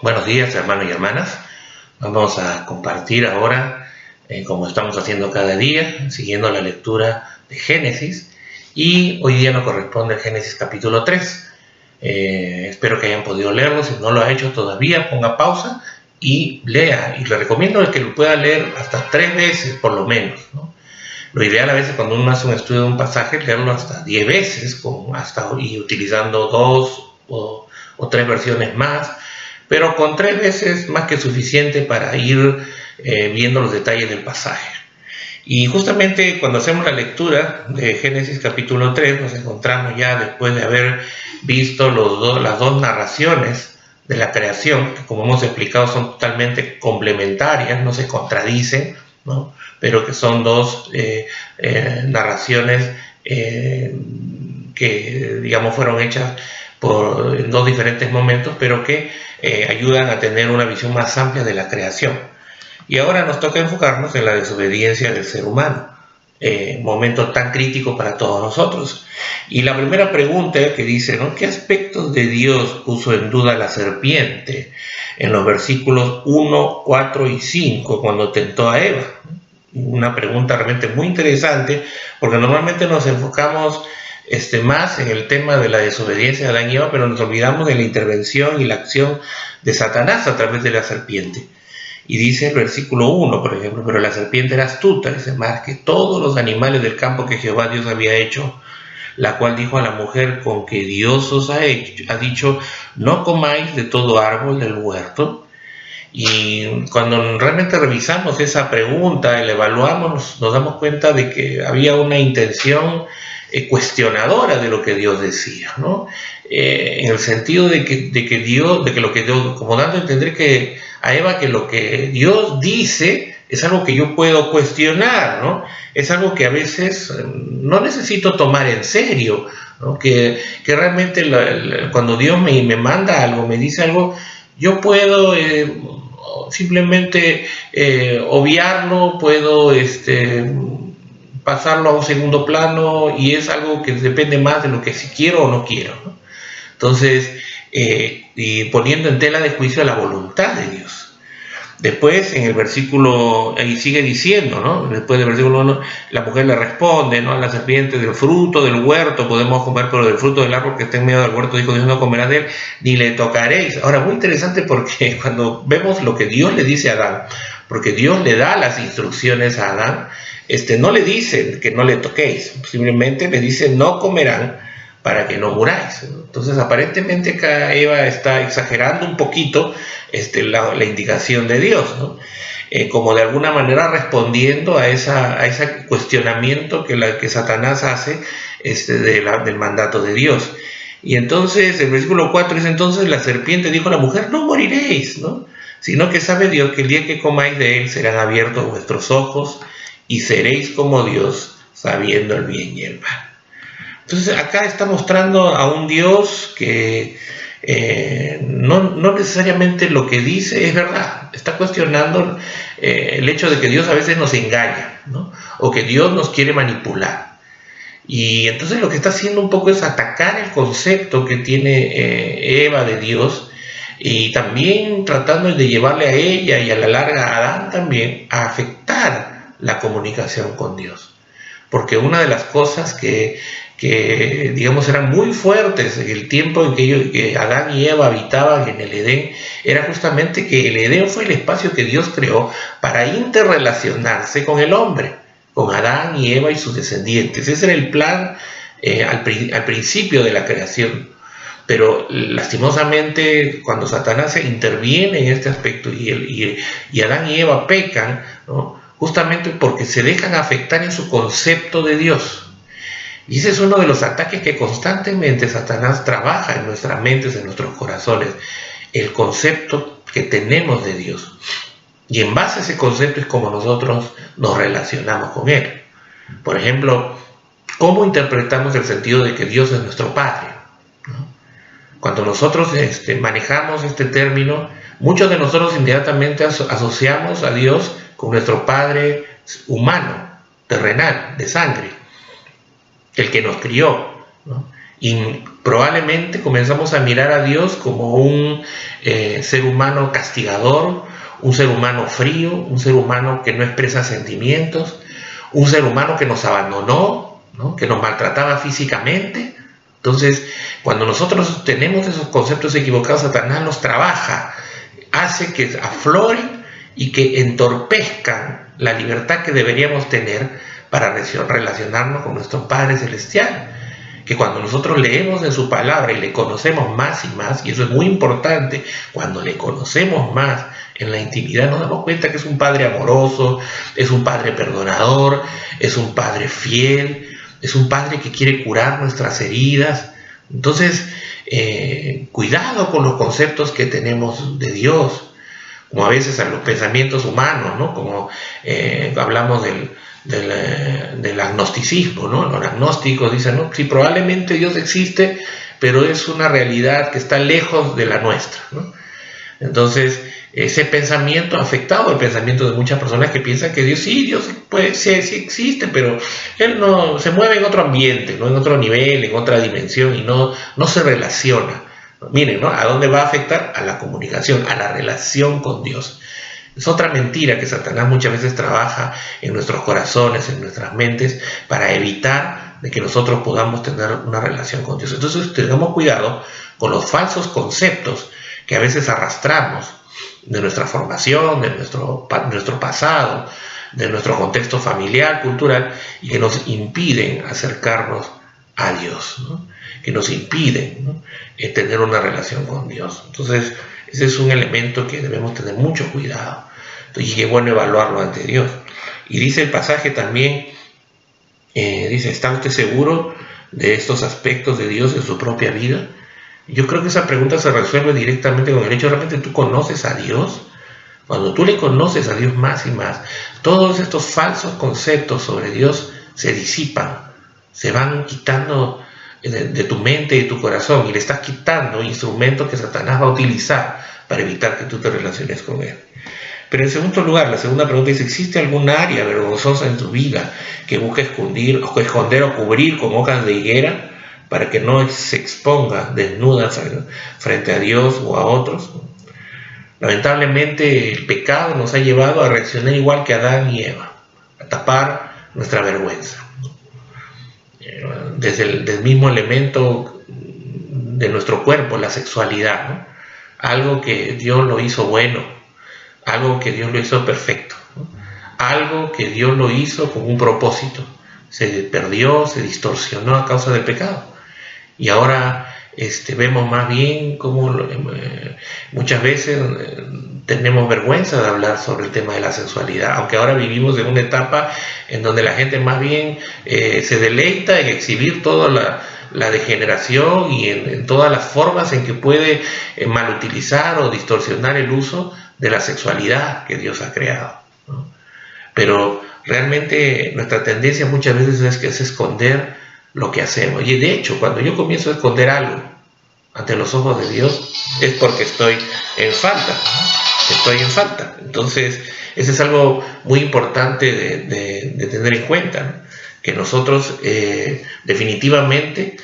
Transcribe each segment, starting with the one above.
Buenos días, hermanos y hermanas. Vamos a compartir ahora, como estamos haciendo cada día, siguiendo la lectura de Génesis. Y hoy día nos corresponde el Génesis capítulo 3. Espero que hayan podido leerlo. Si no lo ha hecho todavía, ponga pausa y lea. Y le recomiendo que lo pueda leer hasta 3 veces, por lo menos, ¿no? Lo ideal a veces cuando uno hace un estudio de un pasaje, leerlo hasta 10 veces, y utilizando 2 o 3 versiones más, pero con 3 veces más que suficiente para ir viendo los detalles del pasaje. Y justamente cuando hacemos la lectura de Génesis capítulo 3, nos encontramos ya después de haber visto las dos narraciones de la creación, que como hemos explicado son totalmente complementarias, no se contradicen, ¿no? Pero que son dos narraciones que, digamos, fueron hechas en dos diferentes momentos, pero que ayudan a tener una visión más amplia de la creación. Y ahora nos toca enfocarnos en la desobediencia del ser humano, momento tan crítico para todos nosotros. Y la primera pregunta que dice, ¿no? ¿Qué aspectos de Dios puso en duda la serpiente en los versículos 1, 4 y 5 cuando tentó a Eva? Una pregunta realmente muy interesante, porque normalmente nos enfocamos más en el tema de la desobediencia de Adán y Eva, pero nos olvidamos de la intervención y la acción de Satanás a través de la serpiente. Y dice el versículo 1, por ejemplo, pero la serpiente era astuta, dice, más que todos los animales del campo que Jehová Dios había hecho, la cual dijo a la mujer, con que Dios os ha dicho, no comáis de todo árbol del huerto. Y cuando realmente revisamos esa pregunta y la evaluamos, nos damos cuenta de que había una intención cuestionadora de lo que Dios decía, ¿no? En el sentido de que lo que Dios, como dando a entender que a Eva que lo que Dios dice es algo que yo puedo cuestionar, ¿no? Es algo que a veces no necesito tomar en serio, ¿no? Que realmente cuando Dios me manda algo, me dice algo, yo puedo simplemente obviarlo, puedo pasarlo a un segundo plano, y es algo que depende más de lo que si quiero o no quiero, ¿no? Entonces, y poniendo en tela de juicio la voluntad de Dios. Después, en el versículo, ahí sigue diciendo, ¿no? Después del versículo 1, la mujer le responde, ¿no? A la serpiente, del fruto del huerto podemos comer, pero del fruto del árbol que está en medio del huerto, dijo Dios, no comerás de él, ni le tocaréis. Ahora, muy interesante porque cuando vemos lo que Dios le dice a Adán, porque Dios le da las instrucciones a Adán, no le dice que no le toquéis, simplemente le dice, no comerán para que no muráis. Entonces, aparentemente acá Eva está exagerando un poquito la indicación de Dios, ¿no? Como de alguna manera respondiendo a ese cuestionamiento que Satanás hace del mandato de Dios. Y entonces el versículo 4 dice, entonces la serpiente dijo a la mujer, no moriréis, ¿no? Sino que sabe Dios que el día que comáis de él serán abiertos vuestros ojos y seréis como Dios, sabiendo el bien y el mal. Entonces acá está mostrando a un Dios que no necesariamente lo que dice es verdad. Está cuestionando el hecho de que Dios a veces nos engaña, ¿no? O que Dios nos quiere manipular. Y entonces lo que está haciendo un poco es atacar el concepto que tiene Eva de Dios, y también tratando de llevarle a ella y a la larga a Adán también a afectar la comunicación con Dios. Porque una de las cosas que digamos eran muy fuertes en el tiempo en que Adán y Eva habitaban en el Edén, era justamente que el Edén fue el espacio que Dios creó para interrelacionarse con el hombre, con Adán y Eva y sus descendientes. Ese era el plan al principio de la creación. Pero lastimosamente cuando Satanás interviene en este aspecto y Adán y Eva pecan, ¿no? Justamente porque se dejan afectar en su concepto de Dios. Y ese es uno de los ataques que constantemente Satanás trabaja en nuestras mentes, en nuestros corazones, el concepto que tenemos de Dios. Y en base a ese concepto es como nosotros nos relacionamos con Él. Por ejemplo, ¿cómo interpretamos el sentido de que Dios es nuestro Padre? ¿No? Cuando nosotros manejamos este término, muchos de nosotros inmediatamente asociamos a Dios con nuestro Padre humano, terrenal, de sangre, el que nos crió, ¿no? Y probablemente comenzamos a mirar a Dios como un ser humano castigador, un ser humano frío, un ser humano que no expresa sentimientos, un ser humano que nos abandonó, ¿no? Que nos maltrataba físicamente. Entonces, cuando nosotros tenemos esos conceptos equivocados, Satanás los trabaja, hace que afloren y que entorpezcan la libertad que deberíamos tener para relacionarnos con nuestro Padre Celestial. Que cuando nosotros leemos en su palabra y le conocemos más y más, y eso es muy importante, cuando le conocemos más en la intimidad nos damos cuenta que es un Padre amoroso, es un Padre perdonador, es un Padre fiel, es un Padre que quiere curar nuestras heridas. Entonces, cuidado con los conceptos que tenemos de Dios, como a veces a los pensamientos humanos, ¿no? Como hablamos del agnosticismo, ¿no? Los agnósticos dicen, no, sí, probablemente Dios existe, pero es una realidad que está lejos de la nuestra, ¿no? Entonces, ese pensamiento ha afectado el pensamiento de muchas personas que piensan que Dios pues, sí existe, pero Él no se mueve en otro ambiente, ¿no? En otro nivel, en otra dimensión, y no se relaciona. Miren, ¿no? ¿A dónde va a afectar? A la comunicación, a la relación con Dios. Es otra mentira que Satanás muchas veces trabaja en nuestros corazones, en nuestras mentes, para evitar de que nosotros podamos tener una relación con Dios. Entonces tengamos cuidado con los falsos conceptos que a veces arrastramos de nuestra formación, de nuestro pasado, de nuestro contexto familiar, cultural, y que nos impiden acercarnos a Dios, ¿no? Que nos impiden, ¿no? Tener una relación con Dios. Entonces, ese es un elemento que debemos tener mucho cuidado. Y es bueno evaluarlo ante Dios. Y dice el pasaje también, dice, ¿está usted seguro de estos aspectos de Dios en su propia vida? Yo creo que esa pregunta se resuelve directamente con el hecho, ¿realmente tú conoces a Dios? Cuando tú le conoces a Dios más y más, todos estos falsos conceptos sobre Dios se disipan, se van quitando de tu mente y tu corazón, y le estás quitando instrumentos que Satanás va a utilizar para evitar que tú te relaciones con Él. Pero en segundo lugar, la segunda pregunta es, ¿existe algún área vergonzosa en tu vida que busca esconder o cubrir con hojas de higuera para que no se exponga desnuda frente a Dios o a otros? Lamentablemente el pecado nos ha llevado a reaccionar igual que Adán y Eva, a tapar nuestra vergüenza. Desde el mismo elemento de nuestro cuerpo, la sexualidad, ¿no? Algo que Dios lo hizo bueno, algo que Dios lo hizo perfecto, ¿no? Algo que Dios lo hizo con un propósito, se perdió, se distorsionó a causa del pecado. Y ahora vemos más bien cómo muchas veces tenemos vergüenza de hablar sobre el tema de la sexualidad, aunque ahora vivimos en una etapa en donde la gente más bien se deleita en exhibir toda la degeneración y en todas las formas en que puede malutilizar o distorsionar el uso de la sexualidad que Dios ha creado, ¿no? Pero realmente nuestra tendencia muchas veces es esconder lo que hacemos. Y de hecho, cuando yo comienzo a esconder algo ante los ojos de Dios, es porque estoy en falta. Entonces, eso es algo muy importante de tener en cuenta, ¿no? Que nosotros definitivamente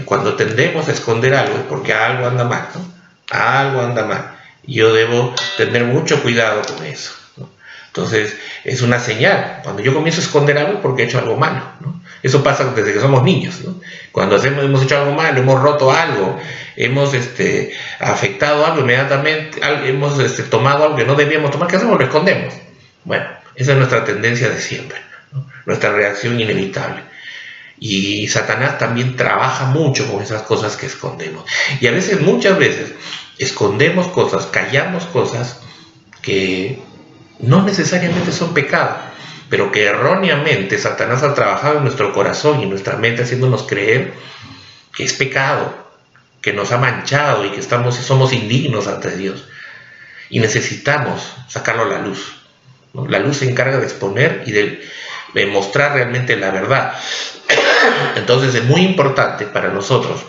cuando tendemos a esconder algo es porque algo anda mal, ¿no? Algo anda mal. Yo debo tener mucho cuidado con eso, ¿no? Entonces, es una señal. Cuando yo comienzo a esconder algo es porque he hecho algo malo, ¿no? Eso pasa desde que somos niños, ¿no? Cuando hemos hecho algo malo, hemos roto algo, hemos afectado algo, inmediatamente hemos tomado algo que no debíamos tomar, ¿qué hacemos? Lo escondemos. Bueno, esa es nuestra tendencia de siempre, ¿no? Nuestra reacción inevitable. Y Satanás también trabaja mucho con esas cosas que escondemos. Y a veces, muchas veces, escondemos cosas, callamos cosas que no necesariamente son pecado, pero que erróneamente Satanás ha trabajado en nuestro corazón y en nuestra mente, haciéndonos creer que es pecado, que nos ha manchado y que somos indignos ante Dios. Y necesitamos sacarlo a la luz, ¿no? La luz se encarga de exponer y de mostrar realmente la verdad. Entonces es muy importante para nosotros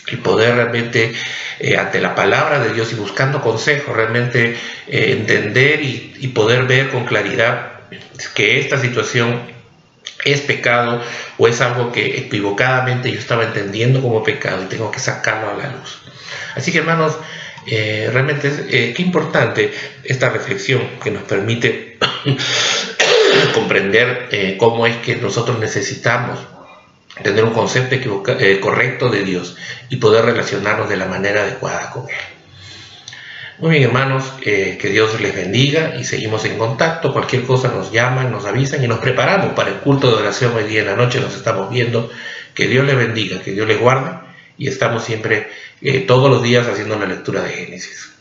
el poder realmente, ante la palabra de Dios y buscando consejos, realmente entender y poder ver con claridad que esta situación es pecado o es algo que equivocadamente yo estaba entendiendo como pecado y tengo que sacarlo a la luz. Así que hermanos, realmente qué importante esta reflexión que nos permite comprender cómo es que nosotros necesitamos tener un concepto correcto de Dios y poder relacionarnos de la manera adecuada con Él. Muy bien, hermanos, que Dios les bendiga y seguimos en contacto. Cualquier cosa nos llaman, nos avisan y nos preparamos para el culto de oración hoy día en la noche. Nos estamos viendo. Que Dios les bendiga, que Dios les guarde y estamos siempre todos los días haciendo una lectura de Génesis.